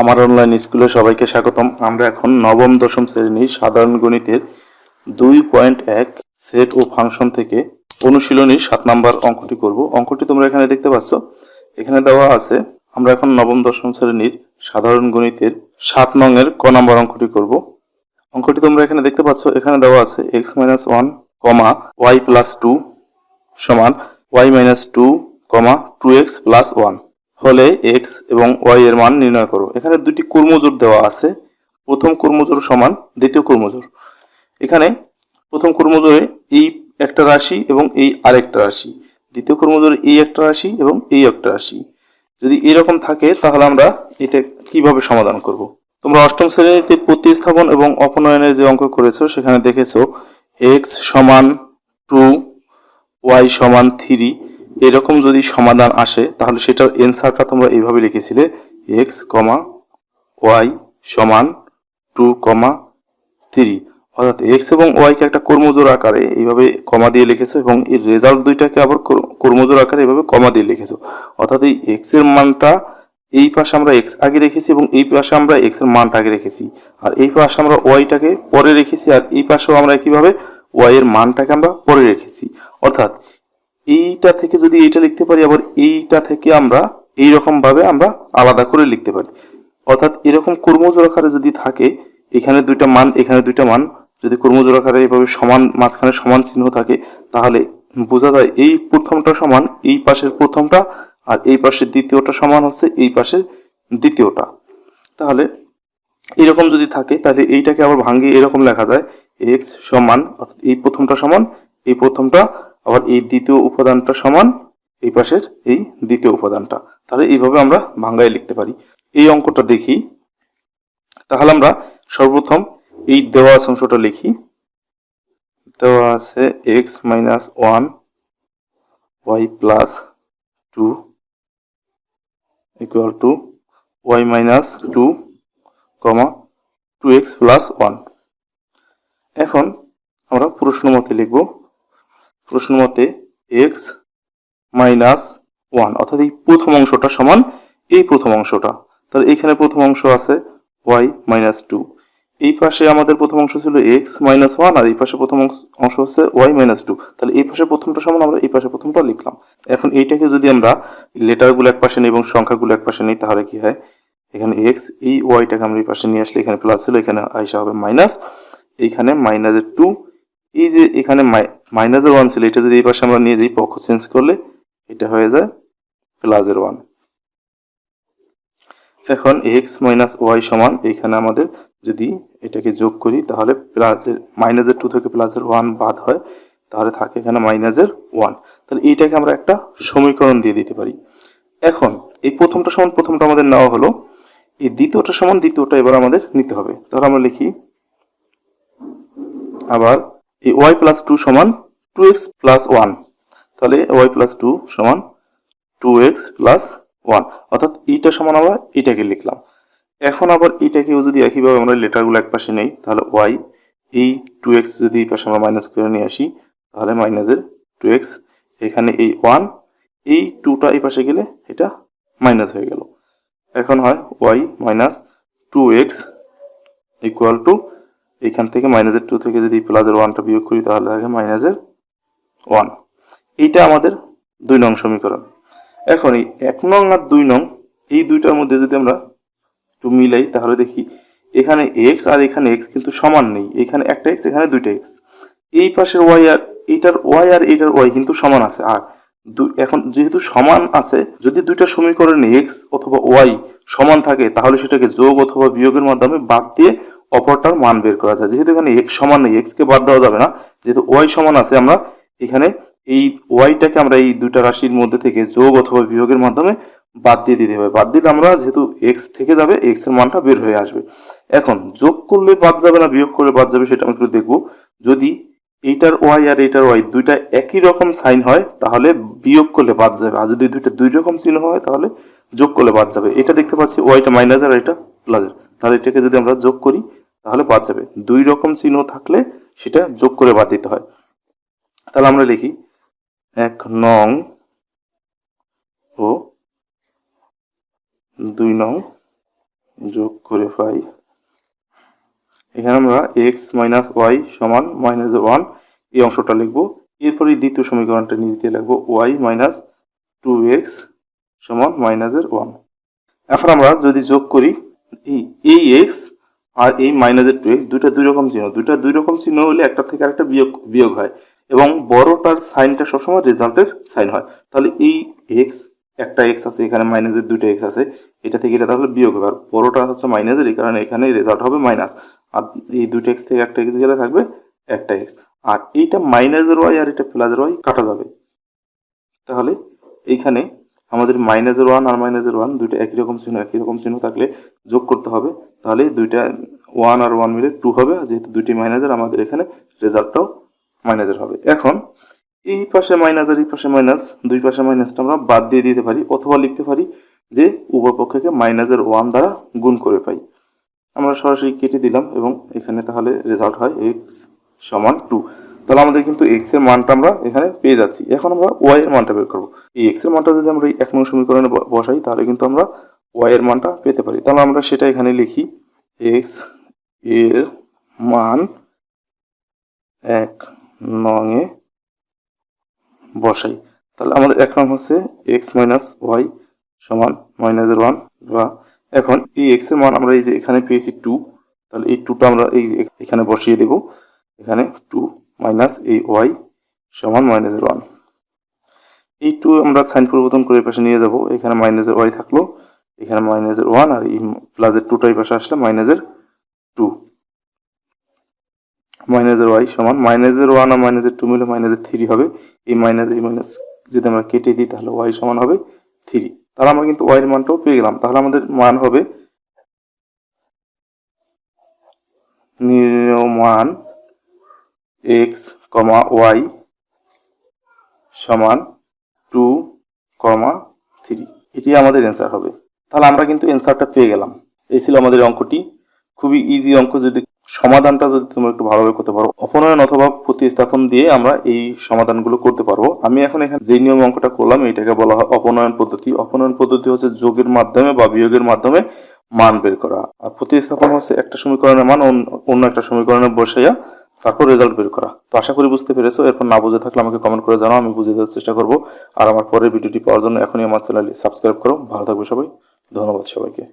আমার অনলাইন স্কুলে সবাইকে স্বাগতম। আমরা এখন নবম দশম শ্রেণীর সাধারণ গণিতের 2.1 সেট ও ফাংশন থেকে অনুশীলনীর 7 নম্বর অঙ্কটি করব। অঙ্কটি তোমরা এখানে দেখতে পাচ্ছ, এখানে দেওয়া আছে। আমরা এখন নবম দশম শ্রেণীর সাধারণ গণিতের 7 নংয়ের ক নম্বর অঙ্কটি করব। অঙ্কটি তোমরা এখানে দেখতে পাচ্ছ, এখানে দেওয়া আছে x-1, y+2 সমান y-2, 2x + 1 হলে x এবং y এর মান নির্ণয় করো। এখানে দুটি কর্মজোড় দেওয়া আছে, প্রথম কর্মজোড় সমান দ্বিতীয় কর্মজোড়। এখানে প্রথম কর্মজোড়ে এই একটা রাশি এবং এই আরেকটা রাশি, দ্বিতীয় কর্মজোড়ে এই একটা রাশি এবং এই একটা রাশি। যদি এরকম থাকে তাহলে আমরা এটা কিভাবে সমাধান করব। তোমরা অষ্টম শ্রেণীতে প্রতিস্থাপন এবং অপনয়নের যে অঙ্ক করেছো সেখানে দেখেছো x সমান 2, y সমান 3 এরকম যদি সমাধান আসে তাহলে সেটার এনসারটা তোমরা এইভাবে লিখেছিলে x, y সমান 2, 3, অর্থাৎ x এবং y কে একটা কর্মজোড় আকারে এইভাবে কমা দিয়ে লিখেছো এবং এর রেজাল্ট দুইটাকে আবার কর্মজোড় আকারে এইভাবে কমা দিয়ে লিখেছো। অর্থাৎ এই x এর মানটা এই পাশে আমরা x আগে রেখেছি এবং এই পাশে আমরা x এর মানটা আগে রেখেছি, আর এই পাশে আমরা y টাকে পরে রেখেছি, আর এই পাশেও আমরা কিভাবে y এর মানটাকে আমরা পরে রেখেছি। অর্থাৎ এইটা থেকে যদি এইটা লিখতে পারি, আবার এইটা থেকে আমরা এইরকম ভাবে আমরা আলাদা করে লিখতে পারি। অর্থাৎ এরকম কর্মজোড় আকারে যদি থাকে, এখানে দুইটা মান এখানে দুইটা মান যদি কর্মজোড় আকারে এইভাবে সমান মাঝখানে সমান চিহ্ন থাকে তাহলে বোঝা যায় এই প্রথমটা সমান এই পাশের প্রথমটা, আর এই পাশের দ্বিতীয়টা সমান হচ্ছে এই পাশের দ্বিতীয়টা। তাহলে এরকম যদি থাকে তাহলে এইটাকে আবার ভাঙিয়ে এরকম লেখা যায় x সমান, অর্থাৎ এই প্রথমটা সমান এই প্রথমটা, আবার এই দ্বিতীয় উপাদানটা সমান এই পাশের এই দ্বিতীয় উপাদানটা। তাহলে এইভাবে আমরা ভাঙায় লিখতে পারি। এই অঙ্কটা দেখি, তাহলে আমরা সর্বপ্রথম এই দেওয়া অংশটা লিখি। দেওয়া আছে x-1, y+2 equal to y-2, 2x + 1। এখন আমরা প্রশ্ন মতে লিখব, প্রশ্ন মতে x-1 অর্থাৎ এই প্রথম অংশটা সমান এই প্রথম অংশটা। তাহলে এখানে প্রথম অংশ আছে y-2, এই পাশে আমাদের প্রথম অংশ ছিল x-1 আর এই পাশে প্রথম অংশ হচ্ছে y-2। তাহলে এই পাশে প্রথমটা সমান আমরা এই পাশে প্রথমটা লিখলাম। এখন এইটাকে যদি আমরা লেটারগুলো এক পাশে নিই এবং সংখ্যাগুলো এক পাশে নিই তাহলে কি হয়, এখানে x, এই ওয়াইটাকে আমরা এই পাশে নিয়ে আসলে এখানে প্লাস ছিল, এখানে আইসা হবে মাইনাস, এইখানে -2, এই যে এখানে -1 ছিল এটা যদি এই পাশে আমরা নিয়ে যাই পক্ষ চেঞ্জ করলে এটা হয়ে যায় +1। এখন x-y সমান এইখানে আমাদের যদি এটাকে যোগ করি তাহলে -2 থেকে +1 বাদ হয়, তাহলে থাকে এখানে -1। তাহলে এইটাকে আমরা একটা সমীকরণ দিয়ে দিতে পারি। এখন এই প্রথমটা সমান প্রথমটা আমাদের নেওয়া হলো, এই দ্বিতীয়টা সমান দ্বিতীয়টা এবার আমাদের নিতে হবে। তাহলে আমরা লিখি আবার এই y+2 সমান 2x + 1, তাহলে y+2 সমান 2x + 1, অর্থাৎ এইটা সমান আমরা এটাকে লিখলাম। এখন আবার এটাকেও যদি একইভাবে আমরা লেটারগুলো এক পাশে নেই তাহলে y, এই 2x যদি এই পাশে আমরা মাইনাস করে নিয়ে আসি তাহলে -2x, এখানে এই 1, এই 2টা এই পাশে গেলে এটা মাইনাস হয়ে গেল। এখন হয় y-2x ইকুয়াল টু, এইখান থেকে -2 থেকে যদি +1টা বিয়োগ করি তাহলে থাকে -1। এইটা আমাদের 2 নং সমীকরণ। এখন এই 1 নং আর 2 নং এই দুইটার মধ্যে যদি আমরা একটু মিলাই তাহলে দেখি এখানে x আর এখানে x কিন্তু সমান নেই, এখানে একটা x এখানে দুইটা x, এই পাশের y আর এইটার y আর এইটার y কিন্তু সমান আছে। আর এখন যেহেতু সমান আছে, যদি দুইটা সমীকরণে x অথবা y সমান থাকে তাহলে সেটাকে যোগ অথবা বিয়োগের মাধ্যমে বাদ দিয়ে অপরটার মান বের করা যায়। যেহেতু এখানে x সমান নেই, x কে বাদ দেওয়া যাবে না, যেহেতু y সমান আছে আমরা এখানে এই ওয়াইটাকে আমরা এই দুইটা রাশির মধ্যে থেকে যোগ অথবা বিয়োগের মাধ্যমে বাদ দিয়ে দিতে হবে। বাদ দিলে আমরা যেহেতু x থেকে যাবে x এর মানটা বের হয়ে আসবে। এখন যোগ করলে বাদ যাবে না বিয়োগ করলে বাদ যাবে সেটা আমরা একটু দেখবো। যদি এইটার y আর এইটার y দুইটা একই রকম সাইন হয় তাহলে বিয়োগ করলে বাদ যাবে, আর যদি দুইটা দুই রকম চিহ্ন হয় তাহলে যোগ করলে বাদ যাবে। এটা দেখতে পাচ্ছি ওয়াইটা মাইনাস আর এটা প্লাসের, তাহলে এটাকে যদি আমরা যোগ করি তাহলে বাদ যাবে। দুই রকম চিহ্ন থাকলে সেটা যোগ করে বাদ দিতে হয়। তাহলে আমরা লিখি 1 নং ও 2 নং যোগ করে পাই, এখানে আমরা এক্স মাইনাস ওয়াই সমান মাইনাসের ওয়ান এই অংশটা লিখবো। এরপরে দ্বিতীয় সমীকরণটা নিচ দিয়ে লিখবো ওয়াই মাইনাস টু এক্স সমান মাইনাসের ওয়ান। এখন আমরা যদি যোগ করি এই এক্স আর এই মাইনাসের টু এক্স দুইটা দুই রকম চিহ্ন হলে একটা থেকে আরেকটা বিয়োগ হয় এবং বড়টার সাইনটা সবসময় রেজাল্টের সাইন হয়। তাহলে এই এক্স একটা এক্স আছে, এখানে মাইনাসের দুইটা এক্স আছে, এটা থেকে এটা তাহলে বিয়োগ হবে। আর বড়টা হচ্ছে মাইনাসের, এই কারণে এখানে রেজাল্ট হবে মাইনাস। আর এই দুইটা এক্স থেকে একটা এক্স গেলে থাকবে একটা এক্স। আর এইটা মাইনাসের ওয়াই আর এটা প্লাসের ওয়াই কাটা যাবে। তাহলে এইখানে আমাদের মাইনাসের ওয়ান আর মাইনাসের ওয়ান দুইটা একই রকম চিহ্ন থাকলে যোগ করতে হবে। তাহলে দুইটা ওয়ান আর ওয়ান মিলে টু হবে। যেহেতু দুইটি মাইনাসের, আমাদের এখানে রেজাল্টটাও মাইনাসের হবে। এখন এই পাশে মাইনাস আর এই পাশে মাইনাস, দুই পাশে মাইনাসটা আমরা বাদ দিয়ে দিতে পারি, অথবা লিখতে পারি যে উভয় পক্ষকে মাইনাসের ওয়ান দ্বারা গুণ করে পাই। আমরা সরাসরি কেটে দিলাম এবং এখানে তাহলে রেজাল্ট হয় এক্স সমান টু। তাহলে আমাদের কিন্তু এক্স এর মানটা আমরা এখানে পেয়ে যাচ্ছি। এখন আমরা ওয়াই এর মানটা বের করবো। এই এক্স এর মানটা যদি আমরা এই 1 নং সমীকরণে বসাই তাহলে কিন্তু আমরা ওয়াই এর মানটা পেতে পারি। তাহলে আমরা সেটা এখানে লিখি, এক্স এর মান 1 নং এ বসাই। তাহলে আমাদের 1 নং হচ্ছে এক্স মাইনাস ওয়াই সমান মাইনাসের ওয়ান। বা এখন এই এক্স এর মান আমরা এই যে এখানে পেয়েছি টু, তাহলে এই টুটা আমরা এই এখানে বসিয়ে দেব। এখানে টু মাইনাস এই ওয়াই সমান মাইনাসের ওয়ান। এই টু আমরা সাইন পরিবর্তন করে পাশে নিয়ে যাব। এখানে মাইনাসের ওয়াই থাকলো, এখানে মাইনাসের ওয়ান, আর এই প্লাসের টুটাই পাশে আসলে মাইনাসের টু। মাইনাসের ওয়াই সমান মাইনাসের ওয়ান আর মাইনাসের টু মিলে মাইনাসের থ্রি হবে। এই মাইনাস যদি আমরা কেটে দিই তাহলে ওয়াই সমান হবে থ্রি। তাহলে আমরা কিন্তু ওয়াই এর মানটাও পেয়ে গেলাম। তাহলে আমাদের মান হবে নির্ণেয় মান এক্স কমা ওয়াই সমান 2, 3। এটি আমাদের অ্যান্সার হবে। তাহলে আমরা কিন্তু অ্যান্সারটা পেয়ে গেলাম। এই ছিল আমাদের অঙ্কটি, খুবই ইজি অঙ্ক। যদি সমাধানটা যদি তোমরা একটু ভালোভাবে করতে পারো, অপনয়ন অথবা প্রতিস্থাপন দিয়ে আমরা এই সমাধানগুলো করতে পারবো। আমি এখন এখানে যে নিয়ম অঙ্কটা করলাম এটাকে বলা হয় অপনয়ন পদ্ধতি। অপনয়ন পদ্ধতি হচ্ছে যোগের মাধ্যমে বা বিয়োগের মাধ্যমে মান বের করা, আর প্রতিস্থাপন হচ্ছে একটা সমীকরণের মান অন্য একটা সমীকরণে বসাইয়া তারপর রেজাল্ট বের করা। তো আশা করি বুঝতে পেরেছো। এরপর না বুঝে থাকলে আমাকে কমেন্ট করে জানাও, আমি বুঝে দেওয়ার চেষ্টা করবো। আর আমার পরের ভিডিওটি পাওয়ার জন্য এখনই আমার চ্যানেলটি সাবস্ক্রাইব করো। ভালো থাকবে সবাই, ধন্যবাদ সবাইকে।